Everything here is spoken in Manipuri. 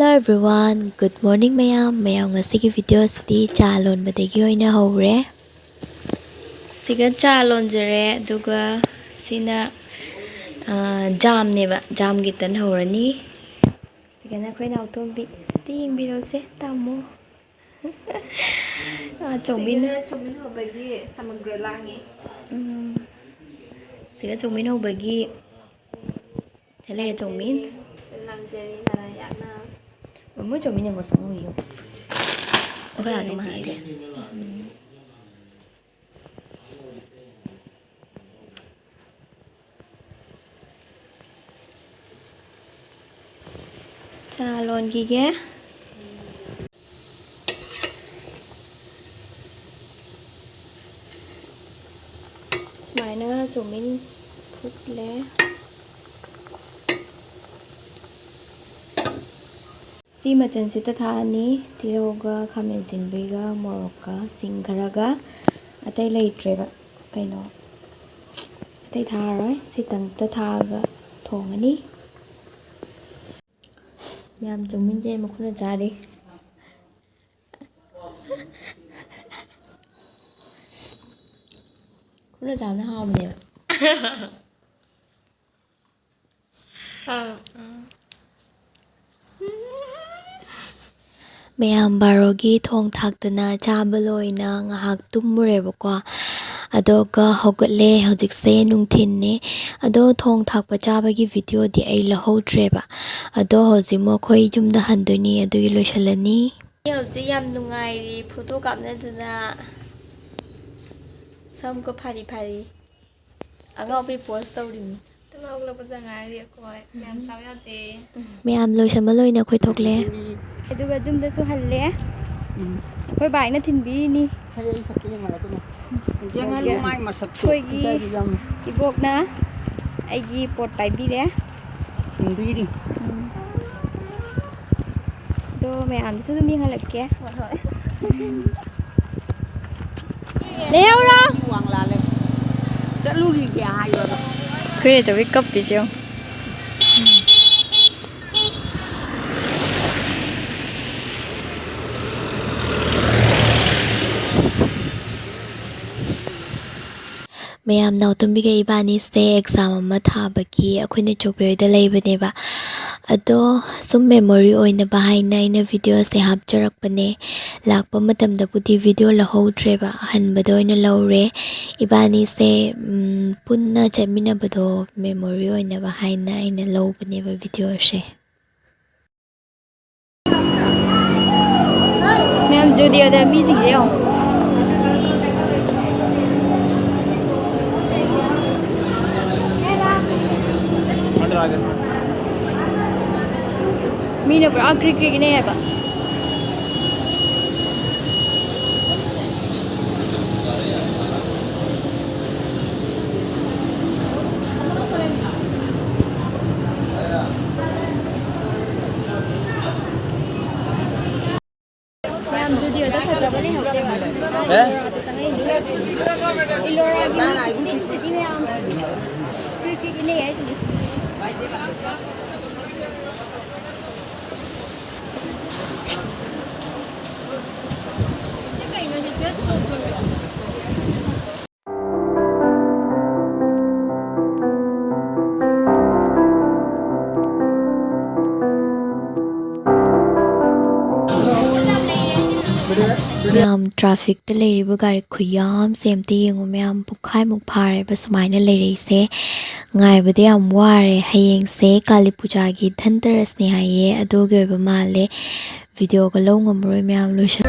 everyone, good morning mayam ngasigi video sidi cha lonbadagi oina howre siga cha lonjare aduga sina jam neba jam gi tan howrani sigana khoina autombi ting birose tamo chongmin hobagi samagra langi siga chongmin hobagi chale chongmin lanjeri narayana 뭐 좀 있는 거 써요. 오케이 안 하면 돼. 자, 런기게. 마이너 좀인 푹래. सी मचन से थानी तिरोगा खामेन सिनबीगा मोरक्का सिंगरागा अतै लेट्रेबा कइनो अतै थारय सितंग त थागा थोंगनी याम चुमिन जे मखुना जारी खुना जाना हावने ꯃꯌꯥꯝ ꯕꯥꯔꯣꯒꯤ ꯊꯣꯡ ꯊꯥꯛꯇꯅ ꯆꯥꯕ ꯂꯣꯏꯅ ꯉꯥꯏꯍꯥꯛ ꯇꯨꯝꯃꯨꯔꯦꯕꯀꯣ ꯑꯗꯨꯒ ꯍꯧꯒꯠꯂꯦ ꯍꯧꯖꯤꯛꯁꯦ ꯅꯨꯡꯊꯤꯟꯅꯦ ꯑꯗꯣ ꯊꯣꯡ ꯊꯥꯛꯄ ꯆꯥꯕꯒꯤ ꯚꯤꯗꯤꯑꯣꯗꯤ ꯑꯩ ꯂꯧꯍꯧꯗ꯭ꯔꯦꯕ ꯑꯗꯣ ꯍꯧꯖꯤꯛ ꯑꯩꯈꯣꯏ ꯌꯨꯝꯗ ꯍꯟꯗꯣꯏꯅꯤ ꯑꯗꯨꯒꯤ ꯂꯣꯏꯁꯤꯜꯂꯅꯤ ꯍꯧꯖꯤꯛ ꯌꯥꯝ ꯅꯨꯡꯉꯥꯏꯔꯤ ꯐꯣꯇꯣ ꯀꯥꯞꯅꯗꯅ ꯁꯝꯒ ꯐꯥꯔꯤ ꯐꯥꯔꯤ ꯑꯉꯥꯎꯕꯤ ꯄꯣꯁ ꯇꯧꯔꯤꯅꯤ ꯃꯌꯥꯝ ꯂꯣꯏꯁꯟꯕ ꯂꯣꯏꯅ ꯑꯩꯈꯣꯏ ꯊꯣꯛꯂꯦ ꯑꯗꯨꯒ ꯌꯨꯝꯗꯁꯨ ꯍꯜꯂꯦ ꯑꯩꯈꯣꯏ ꯕꯥꯏꯅ ꯊꯤꯟꯕꯤꯔꯤꯅꯤ ꯑꯩꯈꯣꯏꯒꯤ ꯏꯕꯣꯛꯅ ꯑꯩꯒꯤ ꯄꯣꯠ ꯄꯥꯏꯕꯤꯔꯦ ꯊꯤꯟꯕꯤꯔꯤ ꯑꯗꯣ ꯃꯌꯥꯝꯗꯁꯨ ꯑꯗꯨꯝ ꯌꯦꯡꯍꯜꯂꯛꯀꯦ ꯂꯩꯍꯧꯔꯣ ꯆꯠꯂꯨꯈꯤꯒꯦ ꯍꯥꯏꯕꯗꯣ ꯑꯩꯈꯣꯏꯅ ꯆꯧꯕꯤ ꯀꯞꯄꯤꯁꯦ ꯌꯦꯡꯉꯣ ꯃꯌꯥꯝ ꯅꯥꯎꯇꯣꯝꯕꯤꯒ ꯏꯕꯥꯅꯤꯁꯦ ꯑꯦꯛꯖꯥꯝ ꯑꯃ ꯊꯥꯕꯒꯤ ꯑꯩꯈꯣꯏꯅ ꯆꯣꯛꯄꯤꯍꯣꯏꯗ ꯂꯩꯕꯅꯦꯕ ꯑꯗꯣ ꯁꯨꯝ ꯃꯦꯃꯣꯔꯤ ꯑꯣꯏꯅꯕ ꯍꯥꯏꯅ ꯑꯩꯅ ꯚꯤꯗꯤꯑꯣꯁꯦ ꯍꯥꯞꯆꯔꯛꯄꯅꯦ ꯂꯥꯛꯄ ꯃꯇꯝꯗꯕꯨꯗꯤ ꯚꯤꯗꯤꯑꯣ ꯂꯧꯍꯧꯗ꯭ꯔꯦꯕ ꯍꯟꯕꯗ ꯑꯣꯏꯅ ꯂꯧꯔꯦ ꯏꯕꯥꯅꯤꯁꯦ ꯄꯨꯟꯅ ꯆꯠꯃꯤꯟꯅꯕꯗꯣ ꯃꯦꯃꯣꯔꯤ ꯑꯣꯏꯅꯕ ꯍꯥꯏꯅ ꯑꯩꯅ ꯂꯧꯕꯅꯦꯕ ꯚꯤꯗꯤꯑꯣꯁꯦ ꯃꯌꯥꯝ ꯖꯨꯗꯤꯑꯣꯗ ꯃꯤꯁꯤꯡꯁꯦ ꯌꯦꯡꯉꯣ मीना पूरा क्रिक क्रिक नहीं है बा हम जो दिया था फंसा बने हफ्ते बाद इलोरा की सिटी में हम क्रिक क्रिक नहीं है इसलिए ꯃꯌꯥꯝ ꯇ꯭ꯔꯥꯐꯤꯛꯇ ꯂꯩꯔꯤꯕ ꯒꯥꯔꯤ ꯈꯨꯌꯥꯝꯁꯦ ꯑꯝꯇ ꯌꯦꯡꯉꯨ ꯃꯌꯥꯝ ꯄꯨꯡꯈꯥꯏꯃꯨꯛ ꯐꯥꯔꯦꯕ ꯁꯨꯃꯥꯏꯅ ꯂꯩꯔꯛꯏꯁꯦ ꯉꯥꯏꯕꯗ ꯌꯥꯝ ꯋꯥꯔꯦ ꯍꯌꯦꯡꯁꯦ ꯀꯥꯂꯤ ꯄꯨꯖꯥꯒꯤ ꯙꯟꯇꯦꯔꯁꯅꯦ ꯍꯥꯏꯌꯦ ꯑꯗꯨꯒꯤ ꯑꯣꯏꯕ ꯃꯥꯜꯂꯦ ꯚꯤꯗꯤꯑꯣꯒ ꯂꯧ ꯉꯝꯃꯔꯣꯏ ꯃꯌꯥꯝ ꯂꯣꯏꯁꯟ